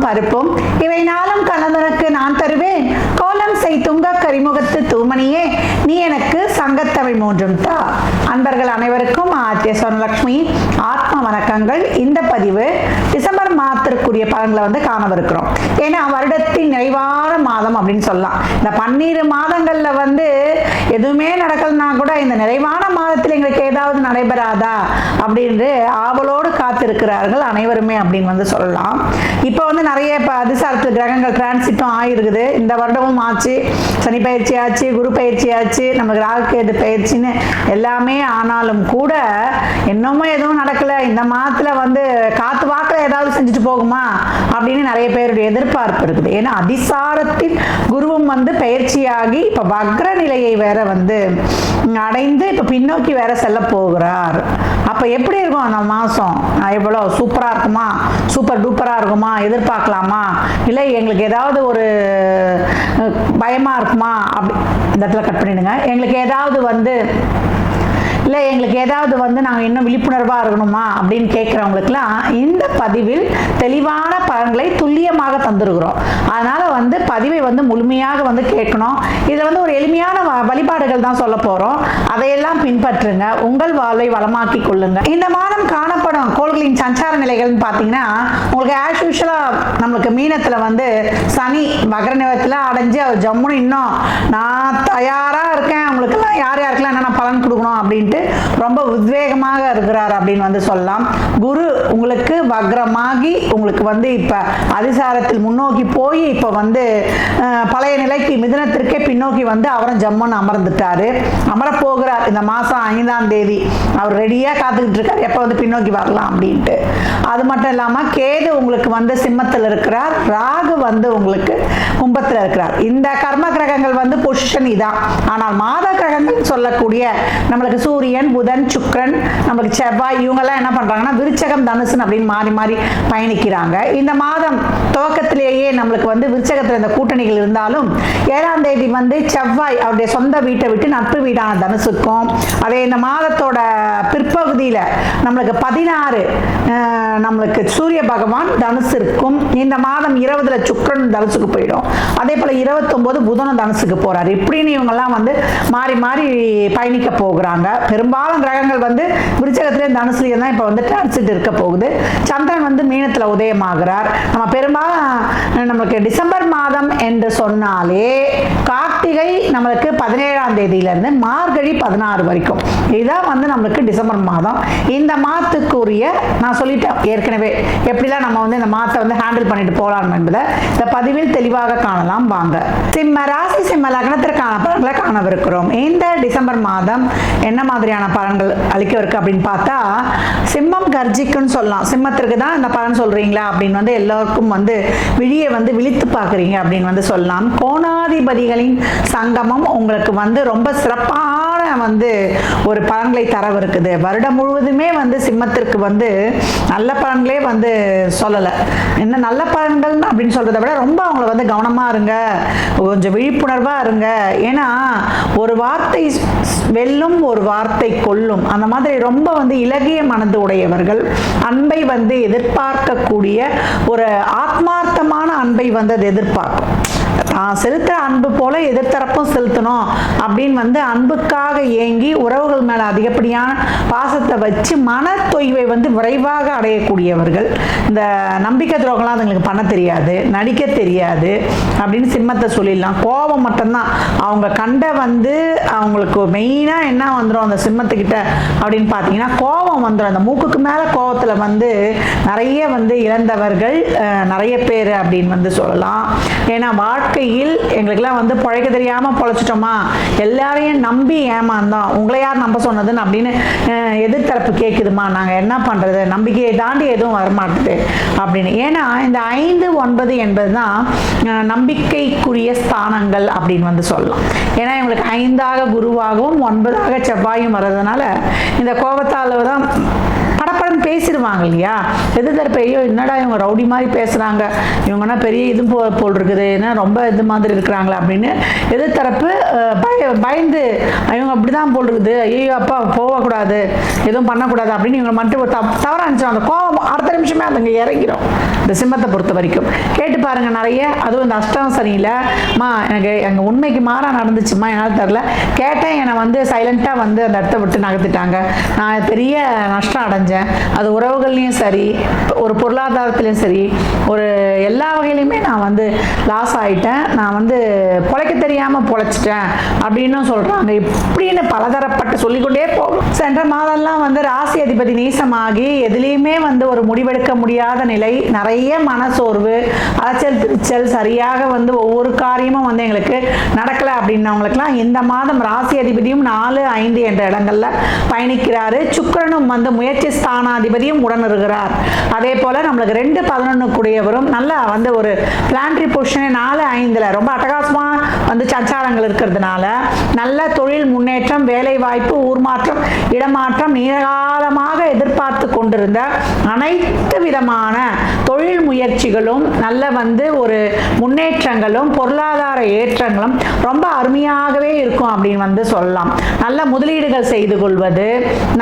பருப்பும் இவை நாளும் கலந்தனக்கு நான் தருவேன். கோலம் செய் துங்க கரிமுகத்து தூமணியே நீ எனக்கு சங்கத்தவை மூன்றும் தா. அன்பர்கள் அனைவருக்கும் ஆத்திய சொர்ணலட்சுமி ஆத்ம வணக்கங்கள். இந்த பதிவு டிசம்பர் மாதத்திற்குரிய பலன்களை காணவிருக்கிறோம். ஏன்னா வருடத்தின் நிறைவான மாதம் அப்படின்னு சொல்லலாம். இந்த 12 மாதங்கள்ல எதுவுமே நடக்கலனா கூட இந்த நிறைவான மாதத்தில் எங்களுக்கு ஏதாவது நடைபெறாதா அப்படின்னு ஆவலோடு காத்திருக்கிறார்கள் அனைவருமே அப்படின்னு சொல்லலாம். இப்போ நிறைய அதிசாரத்தில் கிரகங்கள் டிரான்சிட்டும் ஆயிருக்குது. இந்த வருடமும் ஆச்சு, சனி பயிற்சி ஆச்சு, குரு பயிற்சி ஆச்சு, நமக்கு ராகுகேது பயிற்சின்னு எல்லாமே. ஆனாலும் கூட இன்னமும் எதுவும் நடக்கல. இந்த மாதத்துல காத்து வாக்கில் ஏதாவது செஞ்சுட்டு போகுமா அப்படின்னு நிறைய பேருடைய எதிர்பார்ப்பு இருக்குது. ஏன்னா அதிசாரத்தின் குருவும் பயிற்சியாகி இப்ப வக்ர நிலையை வேற அடைந்து இப்ப பின்னோக்கி வேற செல்ல போகிறார். அப்ப எப்படி இருக்கும் அந்த மாசம்? எவ்வளவு சூப்பரா இருக்குமா, சூப்பர் டூப்பரா இருக்குமா, எதிர்பார்க்கலாமா, இல்லை எங்களுக்கு ஏதாவது ஒரு பயமா இருக்குமா? அப்படி இந்த இடத்துல கட் பண்ணிடுங்க. எங்களுக்கு ஏதாவது இல்லை எங்களுக்கு ஏதாவது நாங்கள் இன்னும் விழிப்புணர்வாக இருக்கணுமா அப்படின்னு கேட்குறவங்களுக்குலாம் இந்த பதிவில் தெளிவான பலன்களை துல்லியமாக தந்துருக்கிறோம். அதனால் பதிவை முழுமையாக கேட்கணும். இதில் ஒரு எளிமையான வழிபாடுகள் தான் சொல்ல போகிறோம். அதையெல்லாம் பின்பற்றுங்க, உங்கள் வாழ்வை வளமாக்கி கொள்ளுங்க. இந்த மாதம் காணப்படும் கோள்களின் சஞ்சார நிலைகள்னு பார்த்தீங்கன்னா உங்களுக்கு ஆஸ் யூஷுவலாக நம்மளுக்கு மீனத்தில் சனி மகர நிலத்தில் அடைஞ்சு அவர் ஜம்முன்னு இன்னும் நான் தயாராக இருக்கேன், உங்களுக்கெல்லாம் யார் யாருக்கெல்லாம் என்னென்ன பலன் கொடுக்கணும் அப்படின்ட்டு ரொம்ப உத்வேகமாக இருக்கிறார் அப்படின்னு சொல்லலாம். குரு உங்களுக்கு வக்ரமாகி உங்களுக்கு இப்ப அதிசாரத்தில் முன்னோக்கி போய் இப்ப பழைய நிலைக்கு மிதுனத்திற்கே பின்னோக்கி அவரும் ஜம்முன்னு அமர்ந்துட்டாரு, அமரப்போகிறார். இந்த மாசம் 5ஆம் தேதி அவர் ரெடியா காத்துக்கிட்டு இருக்காரு, எப்ப பின்னோக்கி வரலாம் அப்படின்ட்டு. அது மட்டும் இல்லாம கேது உங்களுக்கு சிம்மத்தில் இருக்கிறார், ராகு உங்களுக்கு கும்பத்தில் இருக்கிறார். இந்த கர்ம கிரகங்கள் பொசிஷன் இதான். ஆனால் மாத கிரகங்கள் சொல்லக்கூடிய நம்மளுக்கு சூரியன், புதன், சுக்கிரன், நமக்கு செவ்வாய், இவங்கெல்லாம் என்ன பண்றாங்கன்னா விருச்சகம், தனுசன் அப்படின்னு மாறி மாறி பயணிக்கிறாங்க. இந்த மாதம் துவக்கத்திலேயே நம்மளுக்கு விருச்சகத்தில் இந்த கூட்டணிகள் இருந்தாலும் 7ஆம் தேதி செவ்வாய் அவருடைய சொந்த வீட்டை விட்டு நட்பு வீடான தனுசுக்கும், அதே இந்த மாதத்தோட பிற்பகுதியில நம்மளுக்கு 16 நம்மளுக்கு சூரிய பகவான் தனுசிற்கும், இந்த மாதம் 20 சுக்கிரன் தனுசுக்கு போயிடும். அதே போல 29 புதனும் தனுசுக்கு போறாரு. இப்படின்னு இவங்கெல்லாம் மாறி மாறி பயணிக்க போகிறாங்க. பெரும்பாலும் கிரகங்கள் விருச்சகத்திலே தனுசுலேயும் தான் இப்போ டிரான்சிட் இருக்க போகுது. சந்திரன் மீனத்தில் உதயமாகிறார். நம்ம பெரும்பாலும் நமக்கு டிசம்பர் மாதம் என்று சொன்னாலே கார்த்திகை நம்மளுக்கு 17ஆம் தேதியிலிருந்து மார்கழி 16 வரைக்கும் இதுதான் நம்மளுக்கு டிசம்பர் மாதம். இந்த மாதத்துக்குரிய நான் சொல்லிட்டேன் ஏற்கனவே எப்படிலாம் நம்ம இந்த மாதத்தை ஹேண்டில் பண்ணிட்டு போகலாம் என்பதை இந்த பதிவில் தெளிவாக காணலாம். வாங்க சிம்ம ராசி சிம்ம லக்னத்திற்கான பலன்களை காணவிருக்கிறோம். இந்த டிசம்பர் மாதம் என்ன மாதிரியான பலன்கள் அளிக்கவிருக்கு அப்படின்னு பார்த்தா, சிம்மம் கர்ஜிக்குன்னு சொல்லலாம். சிம்மத்திற்கு தான் இந்த பலன் சொல்றீங்களா அப்படின்னு எல்லாருக்கும் விழியை விழித்து பார்க்குறீங்க அப்படின்னு சொல்லலாம். கோணாதிபதிகளின் சங்கமம் உங்களுக்கு ரொம்ப சிறப்பான ஒரு பலன்களை தரவிருக்குது. வருடம் முழுவதுமே சிம்மத்திற்கு நல்ல பலன்களே சொல்லலை. என்ன நல்ல பலன்கள் அப்படின்னு சொல்றதை விட ரொம்ப அவங்களை கவனமா இருங்க, கொஞ்சம் விழிப்புணர்வா இருங்க. ஏன்னா ஒரு வார்த்தை வெல்லும், ஒரு வார்த்தை கொல்லும். அந்த மாதிரி ரொம்ப இலகிய மனது உடையவர்கள், அன்பை எதிர்பார்க்கக்கூடிய ஒரு ஆத்மார்த்தமான அன்பை அது எதிர்பார்க்கும். செலுத்துற அன்பு போல எதிர்த்தரப்பும் செலுத்தணும் அப்படின்னு அன்புக்காக ஏங்கி உறவுகள் மேல அதிகப்படியான பாசத்தை வச்சு மன தொய்வை விரைவாக அடையக்கூடியவர்கள். இந்த நம்பிக்கை துரோகம்லாம் அதுங்களுக்கு பண்ண தெரியாது, நடிக்க தெரியாது அப்படின்னு சிம்மத்தை சொல்லிடலாம். கோபம் மட்டும்தான் அவங்க கண்ட அவங்களுக்கு மெயினா என்ன வந்துடும் அந்த சிம்மத்துக்கிட்ட அப்படின்னு பார்த்தீங்கன்னா கோபம் வந்துடும். அந்த மூக்குக்கு மேல கோபத்துல நிறைய இழந்தவர்கள் நிறைய பேர் அப்படின்னு சொல்லலாம். ஏன்னா வாழ்க்கையில் எங்களுக்கெல்லாம் பிழைக்க தெரியாம பொழைச்சிட்டோமா, எல்லாரையும் நம்பி ஏமாந்தோம், உங்களை யார் நம்ப சொன்னதுன்னு அப்படின்னு எதிர்த்தரப்பு கேட்குதுமா, நாங்கள் என்ன பண்றது, நம்பிக்கையை தாண்டி எதுவும் வரமாட்டுது அப்படின்னு. ஏன்னா இந்த 5, 9 என்பது தான் நம்பிக்கைக்குரிய ஸ்தானங்கள் அப்படின்னு சொல்லலாம். ஏன்னா இவங்களுக்கு 5ஆக குருவாகவும் 9ஆக செவ்வாயும் வர்றதுனால இந்த கோபத்தால தான் படப்படம் பேசிடுவாங்க இல்லையா. எதிர்த்தரப்பு ஐயோ என்னடா இவங்க ரவுடி மாதிரி பேசுகிறாங்க, இவங்கன்னா பெரிய இது போல் இருக்குது, ஏன்னா ரொம்ப இது மாதிரி இருக்கிறாங்களா அப்படின்னு எதிர்த்தரப்பு பயந்து இவங்க அப்படி தான் போல் இருக்குது, ஐயோ அப்பா போகக்கூடாது எதுவும் பண்ணக்கூடாது அப்படின்னு இவங்க மட்டும் தவறாக இருந்துச்சு. அந்த கோபம் அடுத்த நிமிஷமே அதுங்க இறங்கிடும். இந்த சிம்மத்தை பொறுத்த வரைக்கும் கேட்டு பாருங்க நிறைய. அதுவும் இந்த அஷ்டம் சரியில்லைம்மா, எனக்கு எங்கள் உண்மைக்கு மாறாக நடந்துச்சுமா, என்னால் தெரில, கேட்டேன், என்னை வந்து சைலண்ட்டாக வந்து அந்த இடத்த விட்டு நகர்த்திட்டாங்க, நான் பெரிய நஷ்டம் அடைஞ்சேன். அது உறவுகள்லையும் சரி, ஒரு பொருளாதாரத்துலேயும் சரி, ஒரு எல்லா வகையிலையுமே நான் வந்து லாஸ் ஆகிட்டேன், நான் வந்து பொழைக்க தெரியாமல் பொழைச்சிட்டேன் அப்படின்னு சொல்கிறாங்க. இப்படின்னு பலதரப்பட்டு சொல்லிக்கொண்டே போகும். சென்ற மாதம்லாம் வந்து ராசி அதிபதி நீசமாகி எதுலேயுமே வந்து ஒரு முடிவெடுக்க முடியாத நிலை, நிறைய மனசோர்வு, அலைச்சல் திருச்சல், சரியாக வந்து ஒவ்வொரு காரியமும் வந்து எங்களுக்கு நடக்கலை அப்படின்னவங்களுக்குலாம் இந்த மாதம் ராசி அதிபதியும் 4, 5 என்ற இடங்கள்ல பயணிக்கிறாரு. சுக்கிரனும் வந்து முயற்சி ஸ்தானாதிபதியும் உடன் இருக்கிறார். அதே போல நம்மளுக்கு 2, 11 கூடியவரும் நல்லா வந்து ஒரு பிளான்ட்ரி பொசிஷன் 4, 5ல ரொம்ப அட்டகாசமா வந்து சஞ்சாரங்கள் இருக்கிறதுனால நல்ல தொழில் முன்னேற்றம், வேலை வாய்ப்பு, ஊர் மாற்றம், இடமாற்றம், நீண்டகாலமாக எதிர்பார்த்து கொண்டிருந்த அனைத்து விதமான தொழில் முயற்சிகளும் நல்ல வந்து ஒரு முன்னேற்றங்களும் பொருளாதார ஏற்றங்களும் ரொம்ப அருமையாகவே இருக்கும் அப்படின்னு வந்து சொல்லலாம். நல்ல முதலீடுகள் செய்து கொள்வது,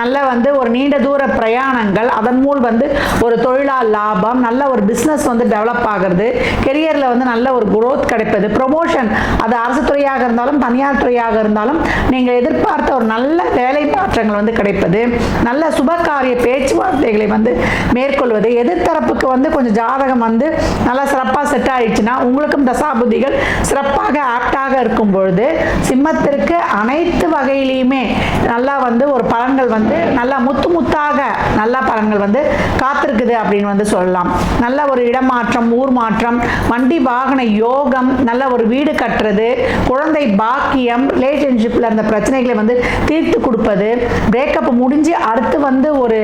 நல்ல வந்து ஒரு நீண்ட தூர பிரயாணங்கள், அதன் மூலம் வந்து ஒரு தொழிலால் லாபம், நல்ல ஒரு பிஸ்னஸ் வந்து டெவலப் ஆகிறது, கெரியர்ல வந்து நல்ல ஒரு growth கிடைப்பது, ப்ரொமோஷன், அது அரசு துறையாக இருந்தாலும் தனியார் துறையாக இருந்தாலும் நீங்கள் எதிர்பார்த்த ஒரு நல்ல வேலை மாற்றங்கள் வந்து கிடைப்பது, நல்ல சுபகாரிய பேச்சுவார்த்தைகளை வந்து மேற்கொள்வது, எதிர்த்தரப்புக்கு வந்து கொஞ்சம் ஜாதகம் வந்து நல்லா சிறப்பாக செட் ஆயிடுச்சுன்னா உங்களுக்கும் தசாபுத்திகள் சிறப்பாக ஆப்டாக இருக்கும் பொழுது சிம்மத்திற்கு அனைத்து வகையிலையுமே நல்லா வந்து ஒரு பலன்கள் வந்து நல்லா முத்தாக நல்ல பலன்கள் வந்து காத்திருக்குது அப்படின்னு வந்து சொல்லலாம். நல்ல ஒரு இடமாற்றம், ஊர் மாற்றம், வண்டி வாகன யோகம், நல்ல ஒரு வீடு கட்டுறது, குழந்தை பாக்கியம், ரிலேஷன்ஷிப்ல அந்த பிரச்சனைகளை வந்து தீர்த்து கொடுப்பது, பிரேக்கப் முடிஞ்சு அடுத்து வந்து ஒரு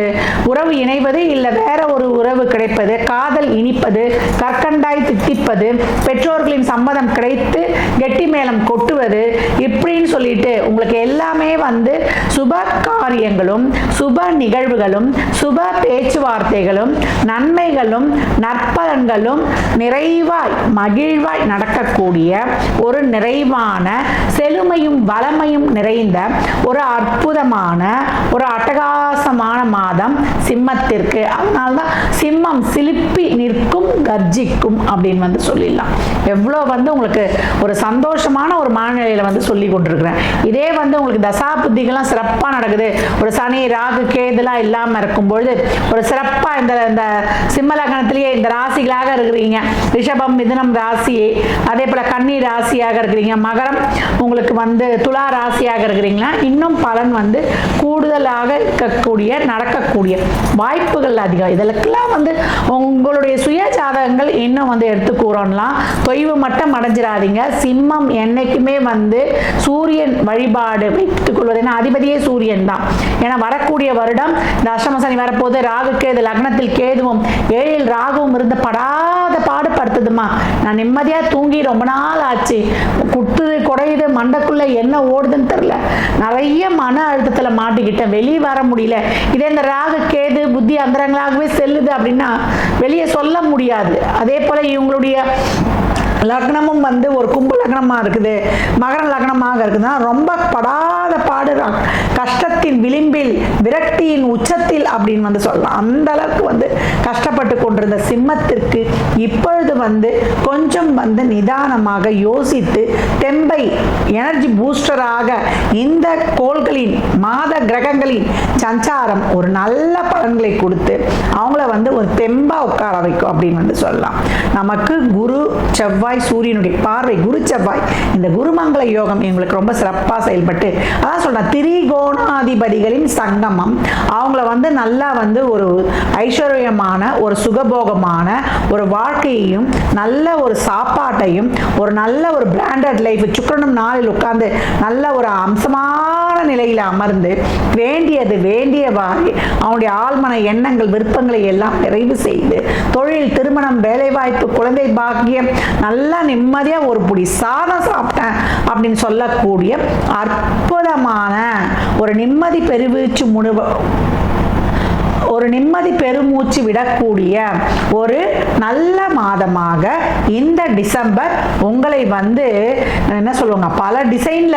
உறவு இணைவது, இல்லை வேற ஒரு உறவு கிடைப்பது, காதல் இனிப்பது, கற்கண்டாய் தித்திப்பது, பெற்றோர்களின் சம்மதம் கிடைத்து கெட்டி மேளம் கொட்டுவது, இப்படின்னு சொல்லிட்டு உங்களுக்கு எல்லாமே வந்து சுப காரியங்களும் சுப நிகழ்வுகளும் சுப பேச்சுவார்த்தைகளும் நன்மைகளும் நற்பலன்களும் நிறைவாய் மகிழ்வாய் நடக்கக்கூடிய ஒரு நிறைவான செழுமையும் வளமையும் நிறைந்த ஒரு அற்புதமான ஒரு அட்டகாசமான மாதம் சிம்மத்திற்கு. அதனால்தான் சிம்மம் சிலிப்பி நிற்கும் கர்ஜிக்கும் அப்படின்னு வந்து சொல்லிடலாம். எவ்வளோ வந்து உங்களுக்கு ஒரு சந்தோஷமான ஒரு மனநிலையில வந்து சொல்லி கொண்டிருக்கிறேன். இதே வந்து உங்களுக்கு தசா புத்திகள்லாம் சிறப்பாக நடக்குது, ஒரு சனி ராகு கேதுலாம் இல்லாமல் இருக்கும்பொழுது ஒரு சிறப்பாக இந்த சிம்ம லக்னத்திலேயே இந்த ராசிகளாக இருக்கிறீங்க, ரிஷபம் மிதுனம் ராசி, அதே போல கன்னி ராசியாக இருக்கிறீங்க, மகரம் உங்களுக்கு வந்து துலா ராசியாக இருக்கிறீங்களா, இன்னும் பலன் வந்து கூடுதலாக இருக்கக்கூடிய நடக்கக்கூடிய வாய்ப்புகள் அதிகம். இதற்கெல்லாம் வந்து உங்களுடைய சுய ஜாதகங்கள் இன்னும் வந்து எடுத்து கூறலாம். தொய்வு மட்டும் அடைஞ்சிடாதீங்க. சிம்மம் என்னைக்குமே வந்து சூரியன் வழிபாடு வைத்துக் கொள்வது, அதிபதியே சூரியன் தான். ஏன்னா வரக்கூடிய வருடம் இந்த அஷ்டம சனி வரப்போது, ராகு கேது லக்னத்தில் கேதுவும் 7 ராகுவும் இருந்து படாத பாடுபடுத்துதுமா. நான் நிம்மதியா தூங்கி ரொம்ப நாள் ஆச்சு, குத்துது குறையுது, மண்டைக்குள்ள என்ன ஓடுதுன்னு தெரியல, நிறைய மன அழுத்தத்துல மாட்டிக்கிட்டேன், வெளியே வர முடியல. இதே இந்த ராகு கேது புத்தி அந்தரங்களாகவே செல்லுது அப்படின்னா வெளியே சொல்ல முடியாது. அதே போல இவங்களுடைய லக்னமும் வந்து ஒரு கும்ப லக்னமாக இருக்குது, மகர லக்னமாக இருக்குதுன்னா ரொம்ப படாத பாடு, கஷ்டத்தின் விளிம்பில், விரக்தியின் உச்சத்தில் அப்படின்னு வந்து சொல்லலாம். அந்த அளவுக்கு வந்து கஷ்டப்பட்டு கொண்டிருந்த சிம்மத்திற்கு இப்பொழுது வந்து கொஞ்சம் வந்து நிதானமாக யோசித்து தெம்பை எனர்ஜி பூஸ்டராக இந்த கோள்களின் மாத கிரகங்களின் சஞ்சாரம் ஒரு நல்ல பலன்களை கொடுத்து அவங்கள வந்து ஒரு தெம்பா உட்கார வைக்கும் அப்படின்னு வந்து சொல்லலாம். நமக்கு குரு செவ்வாய் சூரியனுடைய பார்வை, குரு செவ்வாய் இந்த குருமங்கள யோகம் எங்களுக்கு ரொம்ப சிறப்பாக செயல்பட்டு, அதான் சொல்றேன், திரிகோணாதிபதிகளின் சங்கமம் அவங்கள வந்து நல்லா வந்து ஒரு ஐஸ்வர்யமான ஒரு சுகபோகமான ஒரு வாழ்க்கையையும் நல்ல ஒரு சாப்பாட்டையும் ஒரு நல்ல ஒரு பிராண்டட் லைஃப், சுக்கிரனும் நாளில் உட்கார்ந்து நல்ல ஒரு அம்சமான நிலையில் அமர்ந்து வேண்டியது வேண்டியவாறு அவனுடைய ஆழ்மன எண்ணங்கள் விருப்பங்களை எல்லாம் நிறைவு செய்து தொழில், திருமணம், வேலைவாய்ப்பு, குழந்தை பாக்கியம், நல்லா நிம்மதியா ஒரு புடி சாதம் சாப்பிட்டேன் அப்படின்னு சொல்லக்கூடிய அற்புதமான ஒரு நிம்மதி பெருவீச்சு ஒரு நிம்மதி பெருமூச்சு விடக்கூடிய ஒரு நல்ல மாதமாக இந்த டிசம்பர் உங்களை வந்து என்ன சொல்லுவாங்க, பல டிசைன்ல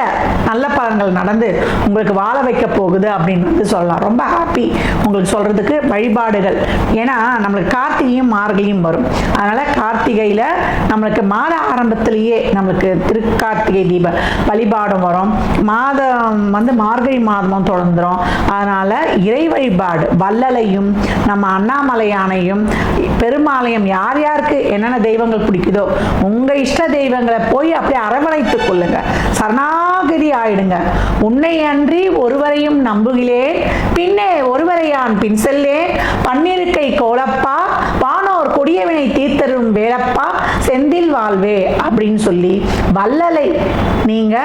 நல்ல பலன்கள் நடந்து உங்களுக்கு வாழ வைக்க போகுது அப்படின்னு வந்து சொல்லலாம். ரொம்ப ஹாப்பி உங்களுக்கு சொல்றதுக்கு. வழிபாடுகள், ஏன்னா நம்மளுக்கு கார்த்திகையும் மார்கழியும் வரும். அதனால கார்த்திகையில நம்மளுக்கு மாத ஆரம்பத்திலேயே நம்மளுக்கு திருக்கார்த்திகை தீப வழிபாடும் வரும். மாதம் வந்து மார்கழி மாதமும் தொடர்ந்துரும். அதனால இறை வழிபாடு, வள்ளலையும் நம்ம அண்ணாமலையானையும் பெருமாளையும், யார் யாருக்கு என்னென்ன தெய்வங்கள் பிடிக்குதோ உங்க இஷ்ட தெய்வங்களை போய் அப்படியே அரவணைத்துக் கொள்ளுங்க. சரணாகதி ஆயிடுங்க. உன்னை அன்றி ஒருவரையும் நம்புகிறேன், பின்னே ஒருவரையான் பின் செல்லேன், பன்னிருக்கை கோலப்பா, வானோர் கொடியவினை தீர்த்தரும் வேலப்பா, செந்தில் வாழ்வே அப்படின்னு சொல்லி வள்ளலை நீங்க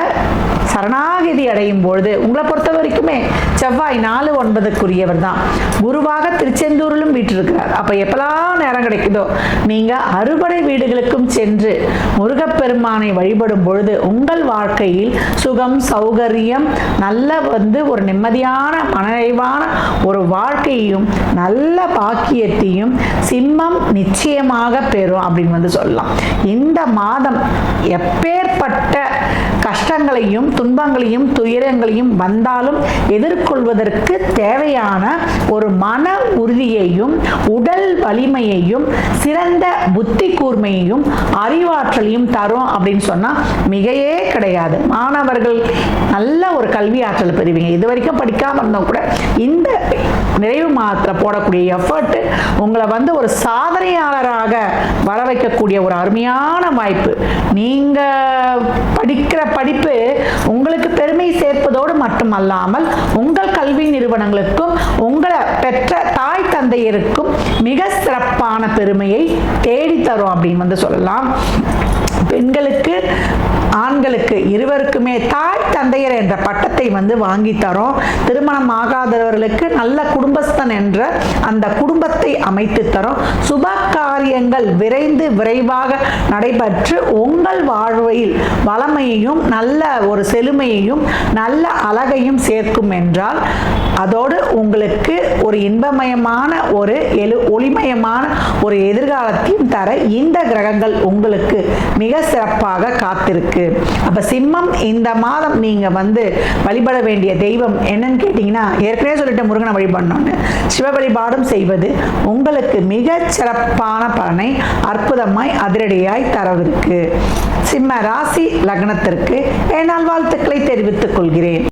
சரணாகதி அடையும் பொழுது உங்களை பொறுத்த வரைக்குமே செவ்வாய் 4/9 தான். குருவாக திருச்செந்தூரிலும் வீற்றிருக்கிறார். அப்ப எப்பெல்லாம் நேரம் கிடைக்குதோ நீங்க அறுபடை வீடுகளுக்கும் சென்று முருகப்பெருமானை வழிபடும் பொழுது உங்கள் வாழ்க்கையில் சுகம், சௌகரியம், நல்ல வந்து ஒரு நிம்மதியான மனநிறைவான ஒரு வாழ்க்கையையும் நல்ல பாக்கியத்தையும் சிம்மம் நிச்சயமாக பெறும் அப்படின்னு வந்து சொல்லலாம். இந்த மாதம் எப்பேற்பட்ட கஷ்டங்களையும் துன்பங்களையும் துயரங்களையும் வந்தாலும் எதிர்கொள்வதற்கு தேவையான ஒரு மன உறுதியையும் உடல் வலிமையையும் சிறந்த புத்தி கூர்மையையும் அறிவாற்றலையும் தரும் அப்படின்னு சொன்னா மிகையே கிடையாது. மாணவர்கள் நல்ல ஒரு கல்வி ஆற்றல் பெறுவீங்க. இது வரைக்கும் படிக்காம இருந்தவங்க கூட இந்த நிறைவு மாதத்துல போடக்கூடிய எஃபர்ட் உங்களை வந்து ஒரு சாதனையாளராக வர வைக்கக்கூடிய ஒரு அருமையான வாய்ப்பு. நீங்க படிக்கிற படிப்பு உங்களுக்கு பெருமை சேர்ப்பதோடு மட்டுமல்லாமல் உங்கள் கல்வி நிறுவனங்களுக்கும் உங்களை பெற்ற தாய் தந்தையருக்கும் மிக சிறப்பான பெருமையை தேடித்தரும் அப்படின்னு வந்து சொல்லலாம். பெண்களுக்கு ஆண்களுக்கு இருவருக்குமே தாய் தந்தையர் என்ற பட்டத்தை வந்து வாங்கி தரோம். திருமணம் ஆகாதவர்களுக்கு நல்ல குடும்பஸ்தன் என்ற அந்த குடும்பத்தை அமைத்து தரோம். சுப காரியங்கள் விரைவாக நடைபெற்று உங்கள் வாழ்வில் வளமையையும் நல்ல ஒரு செழுமையையும் நல்ல அழகையும் சேர்க்கும் என்றால் அதோடு உங்களுக்கு ஒரு இன்பமயமான ஒரு ஒளிமயமான ஒரு எதிர்காலத்தையும் தர இந்த கிரகங்கள் உங்களுக்கு மிக சிறப்பாக காத்திருக்கு. அப்ப சிம்மம் இந்த மாதம் நீங்க வந்து வழிபட வேண்டிய தெய்வம் என்னன்னு கேட்டீங்கன்னா, ஏற்கனவே சொல்லிட்ட முருகனை வழிபடணும்னு, சிவ வழிபாடும் செய்வது உங்களுக்கு மிக சிறப்பான பலனை அற்புதமாய் அதிரடியாய் தரவிருக்கு. சிம்ம ராசி லக்னத்திற்கு என்னால் வாழ்த்துக்களை தெரிவித்துக் கொள்கிறேன்.